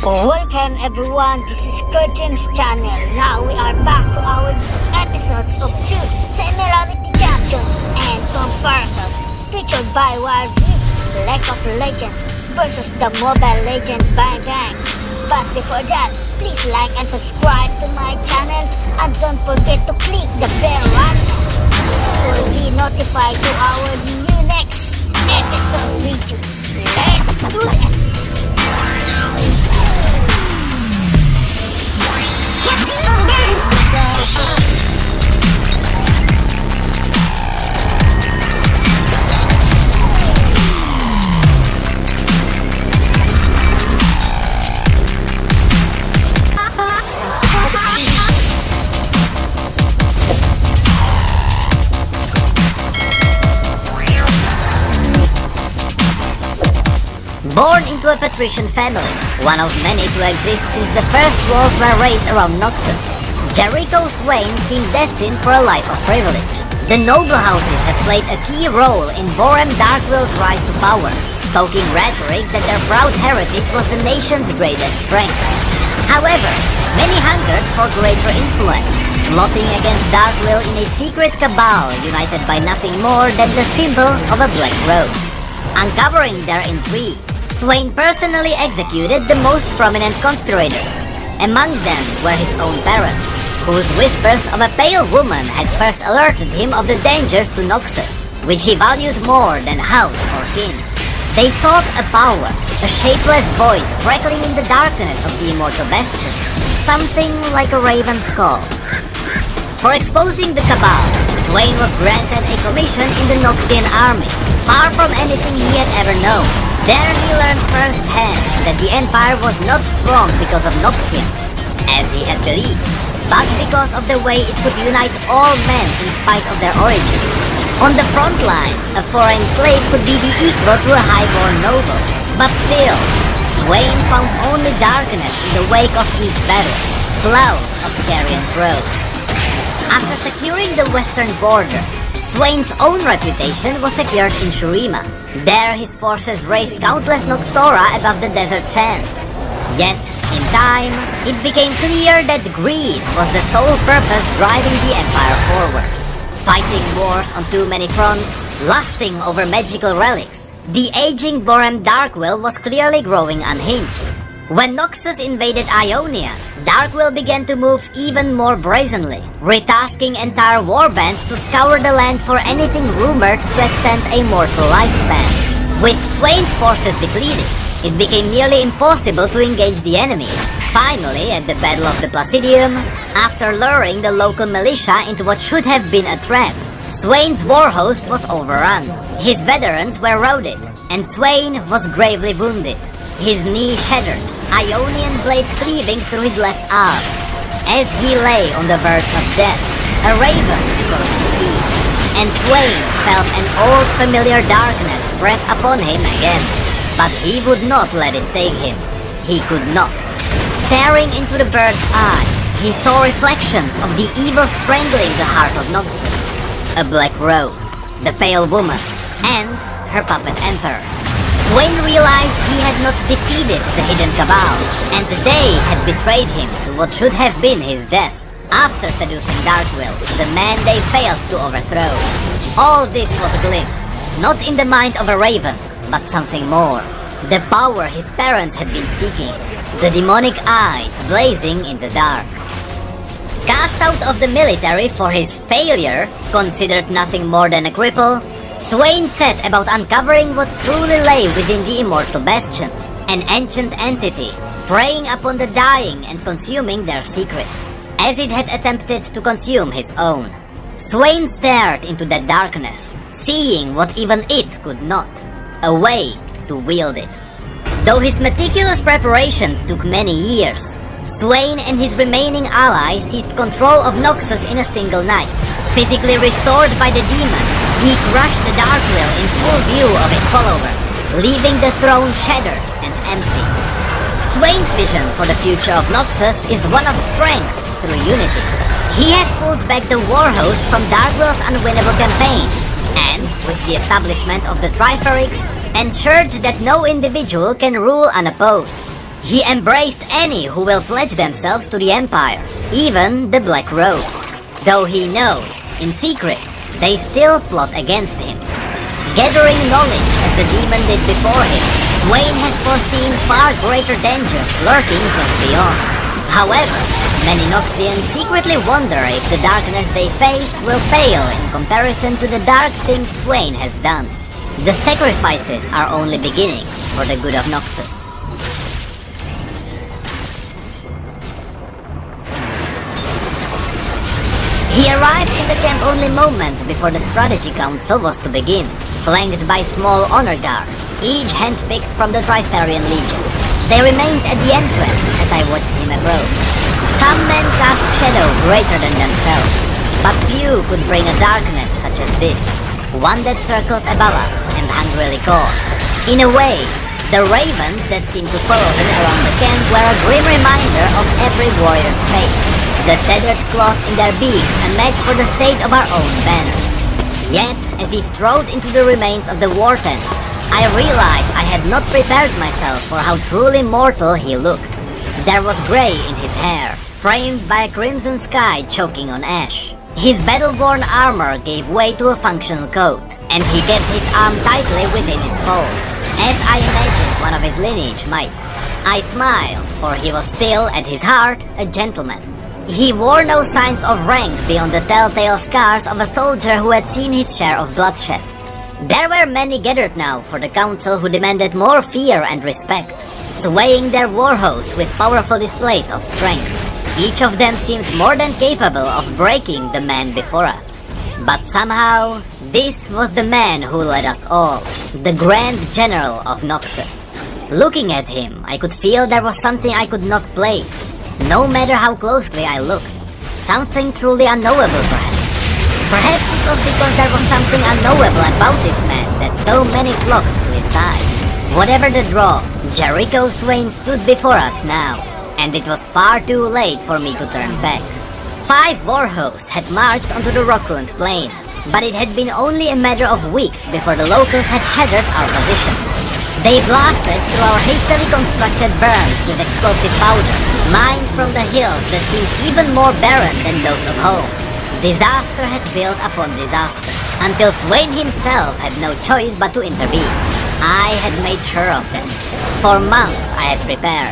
Welcome everyone, this is Kerjims channel. Now we are back to our episodes of two similarity champions and comparison featured by Wild Rift, League of Legends versus the Mobile Legend Bang Bang. But before that, please like and subscribe to my channel and don't forget to click the bell button so you'll be notified to our new next episode video. Let's do this! Born into a patrician family, one of many to exist since the first walls were raised around Noxus, Jericho Swain seemed destined for a life of privilege. The noble houses had played a key role in Borem Darkwill's rise to power, stoking rhetoric that their proud heritage was the nation's greatest strength. However, many hungered for greater influence, plotting against Darkwill in a secret cabal united by nothing more than the symbol of a black rose. Uncovering their intrigue, Swain personally executed the most prominent conspirators. Among them were his own parents, whose whispers of a pale woman had first alerted him of the dangers to Noxus, which he valued more than house or kin. They sought a power, a shapeless voice crackling in the darkness of the immortal bastion, something like a raven's call. For exposing the cabal, Swain was granted a commission in the Noxian army, far from anything he had ever known. There he learned firsthand that the Empire was not strong because of Noxians, as he had believed, but because of the way it could unite all men in spite of their origins. On the front lines, a foreign slave could be the equal to a highborn noble, but still, Swain found only darkness in the wake of each battle, cloud of carrion crows. After securing the western borders, Swain's own reputation was secured in Shurima. There his forces raised countless Noxtora above the desert sands. Yet, in time, it became clear that greed was the sole purpose driving the Empire forward. Fighting wars on too many fronts, lusting over magical relics, the aging Borem Darkwill was clearly growing unhinged. When Noxus invaded Ionia, Darkwill began to move even more brazenly, retasking entire warbands to scour the land for anything rumored to extend a mortal lifespan. With Swain's forces depleted, it became nearly impossible to engage the enemy. Finally, at the Battle of the Placidium, after luring the local militia into what should have been a trap, Swain's war host was overrun. His veterans were routed, and Swain was gravely wounded. His knee shattered, Ionian blades cleaving through his left arm. As he lay on the verge of death, a raven approached the field, and Swain felt an old familiar darkness press upon him again. But he would not let it take him. He could not. Staring into the bird's eye, he saw reflections of the evil strangling the heart of Noxus. A black rose, the pale woman, and her puppet emperor. Swain realized he had not defeated the hidden cabal, and they had betrayed him to what should have been his death. After seducing Darkwill, the man they failed to overthrow. All this was a glimpse, not in the mind of a raven, but something more. The power his parents had been seeking, the demonic eyes blazing in the dark. Cast out of the military for his failure, considered nothing more than a cripple, Swain set about uncovering what truly lay within the immortal bastion, an ancient entity, preying upon the dying and consuming their secrets, as it had attempted to consume his own. Swain stared into that darkness, seeing what even it could not, a way to wield it. Though his meticulous preparations took many years, Swain and his remaining allies seized control of Noxus in a single night. Physically restored by the demon, he crushed the Darkwill in full view of his followers, leaving the throne shattered and empty. Swain's vision for the future of Noxus is one of strength through unity. He has pulled back the war host from Darkwill's unwinnable campaigns, and, with the establishment of the Triferix, ensured that no individual can rule unopposed. He embraced any who will pledge themselves to the Empire, even the Black Rose. Though he knows, in secret, they still plot against him. Gathering knowledge as the demon did before him, Swain has foreseen far greater dangers lurking just beyond. However, many Noxians secretly wonder if the darkness they face will pale in comparison to the dark things Swain has done. The sacrifices are only beginning for the good of Noxus. He arrived in the camp only moments before the strategy council was to begin, flanked by small honor guard, each handpicked from the Trifarian Legion. They remained at the entrance as I watched him approach. Some men cast shadow greater than themselves, but few could bring a darkness such as this, one that circled above us and hungrily called. In a way, the ravens that seemed to follow him around the camp were a grim reminder of every warrior's fate. The tethered cloth in their beaks a match for the state of our own banners. Yet, as he strode into the remains of the war tent, I realized I had not prepared myself for how truly mortal he looked. There was grey in his hair, framed by a crimson sky choking on ash. His battle-worn armor gave way to a functional coat, and he kept his arm tightly within its folds, as I imagined one of his lineage might. I smiled, for he was still, at his heart, a gentleman. He wore no signs of rank beyond the telltale scars of a soldier who had seen his share of bloodshed. There were many gathered now for the council who demanded more fear and respect, swaying their warhosts with powerful displays of strength. Each of them seemed more than capable of breaking the man before us. But somehow, this was the man who led us all, the Grand General of Noxus. Looking at him, I could feel there was something I could not place. No matter how closely I looked, something truly unknowable perhaps. Perhaps it was because there was something unknowable about this man that so many flocked to his side. Whatever the draw, Jericho Swain stood before us now, and it was far too late for me to turn back. 5 warhosts had marched onto the rock-ruined plain, but it had been only a matter of weeks before the locals had shattered our positions. They blasted through our hastily constructed burns with explosive powder, mined from the hills that seemed even more barren than those of home. Disaster had built upon disaster, until Swain himself had no choice but to intervene. I had made sure of them. For months I had prepared.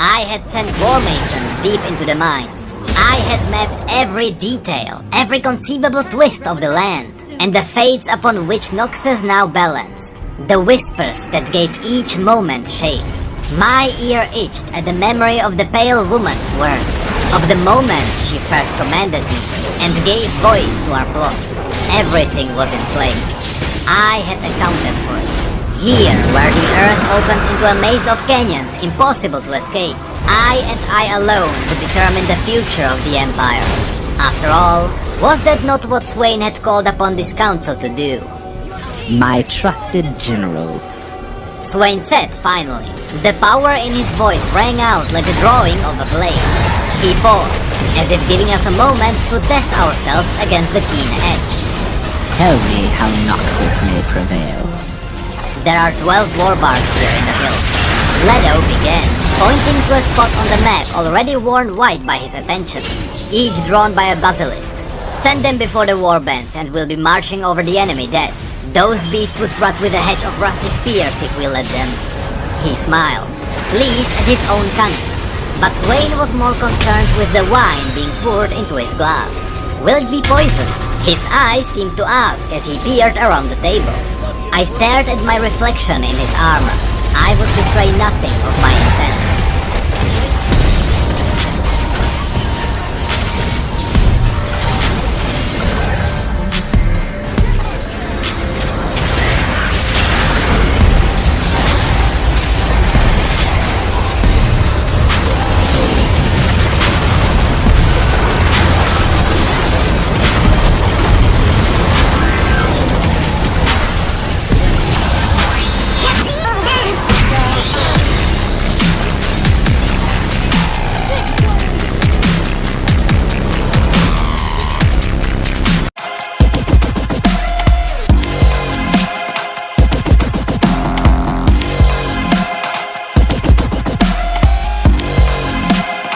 I had sent war masons deep into the mines. I had mapped every detail, every conceivable twist of the land, and the fates upon which Noxus now balanced. The whispers that gave each moment shape. My ear itched at the memory of the pale woman's words, of the moment she first commanded me, and gave voice to our plot. Everything was in place. I had accounted for it. Here, where the earth opened into a maze of canyons impossible to escape, I and I alone would determine the future of the Empire. After all, was that not what Swain had called upon this council to do? My trusted generals. Swain said finally. The power in his voice rang out like the drawing of a blade. He paused, as if giving us a moment to test ourselves against the keen edge. Tell me how Noxus may prevail. There are 12 warbarks here in the hills. Leto began, pointing to a spot on the map already worn white by his attention, each drawn by a basilisk. Send them before the warbands and we'll be marching over the enemy dead. Those beasts would rot with a hedge of rusty spears if we let them. He smiled, pleased at his own cunning. But Swain was more concerned with the wine being poured into his glass. Will it be poisoned? His eyes seemed to ask as he peered around the table. I stared at my reflection in his armor. I would betray nothing of my intent.